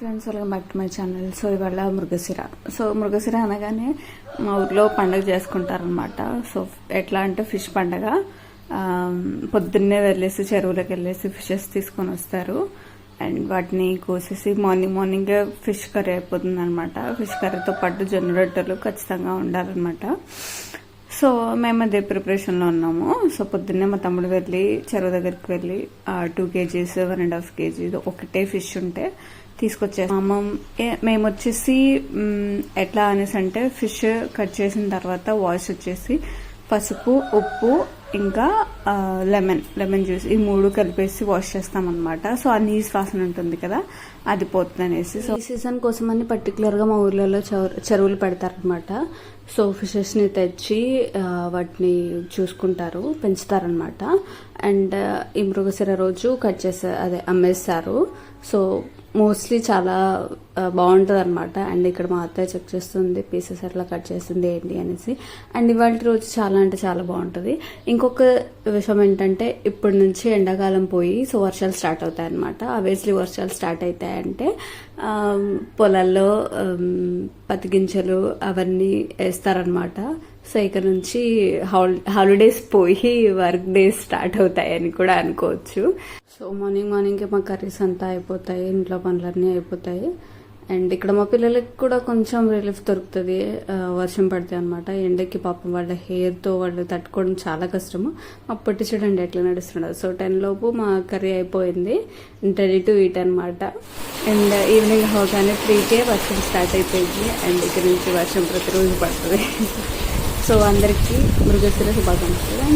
Friends, welcome back to my channel. So ఇవాళ మృగశిర అనగానే మా ఊర్లో పండుగ చేసుకుంటారనమాట. సో ఎట్లా అంటే ఫిష్ పండుగ. పొద్దున్నే వెళ్ళేసి చెరువులోకి వెళ్ళేసి ఫిషెస్ తీసుకొని వస్తారు అండ్ వాటిని కోసేసి మార్నింగ్ ఫిష్ కర్రీ అయిపోతుంది అనమాట. ఫిష్ కర్రీతో పాటు జొన్న రొట్టెలు ఖచ్చితంగా ఉండాలన్నమాట. సో మేము అదే ప్రిపరేషన్లో ఉన్నాము. సో పొద్దున్నే మా తమ్ముడు వెళ్ళి చెరువు దగ్గరికి వెళ్ళి 2 kgs 1.5 kg ఒకటే ఫిష్ ఉంటే తీసుకొచ్చేసాము. మేము వచ్చేసి ఎట్లా అనేసి అంటే ఫిష్ కట్ చేసిన తర్వాత వాష్ వచ్చేసి పసుపు, ఉప్పు, ఇంకా లెమన్ జ్యూస్ ఈ 3 కలిపేసి వాష్ చేస్తాం అనమాట. సో ఆ నీసు వాసన ఉంటుంది కదా, అది పోతుంది అనేసి. సో ఈ సీజన్ కోసం అని పర్టికులర్గా మా ఊర్లలో చెరువులు పెడతారనమాట. సో ఫిషెస్ని తెచ్చి వాటిని చూసుకుంటారు, పెంచుతారనమాట. అండ్ ఈ మృగశిర రోజు అమ్మేస్తారు. సో మోస్ట్లీ చాలా బాగుంటుంది అనమాట. అండ్ ఇక్కడ మా అత్తయ్య చెక్ చేస్తుంది పీసెస్ ఎట్లా కట్ చేస్తుంది ఏంటి అనేసి. అండ్ ఇవాళ రోజు చాలా అంటే చాలా బాగుంటుంది. ఇంకొక విషయం ఏంటంటే ఇప్పటి నుంచి ఎండాకాలం పోయి సో వర్షాలు స్టార్ట్ అవుతాయి అనమాట. ఆబ్వియస్లీ వర్షాలు స్టార్ట్ అవుతాయంటే పొలాల్లో పత్తి గింజలు అవన్నీ వేస్తారనమాట. సో ఇక్కడ నుంచి హాలిడేస్ పోయి వర్క్ డేస్ స్టార్ట్ అవుతాయని కూడా అనుకోవచ్చు. సో మార్నింగ్కి మా కర్రీస్ అంతా అయిపోతాయి, ఇంట్లో పనులన్నీ అయిపోతాయి. అండ్ ఇక్కడ మా పిల్లలకి కూడా కొంచెం రిలీఫ్ దొరుకుతుంది వర్షం పడితే అనమాట. ఎండకి పాపం వాళ్ళ హెయిర్తో వాళ్ళు తట్టుకోవడం చాలా కష్టము. అప్పటి చూడండి ఎట్లా నడుస్తున్నారు. సో 10 లోపు మా కర్రీ అయిపోయింది, రెడీ టు ఈట్ అనమాట. అండ్ ఈవినింగ్ అవగానే 3కే వర్షం స్టార్ట్ అయిపోయింది. అండ్ ఇక్కడ నుంచి వర్షం ప్రతిరోజు పడుతుంది. సో అందరికీ మృగశిర శుభాకాంక్షలు.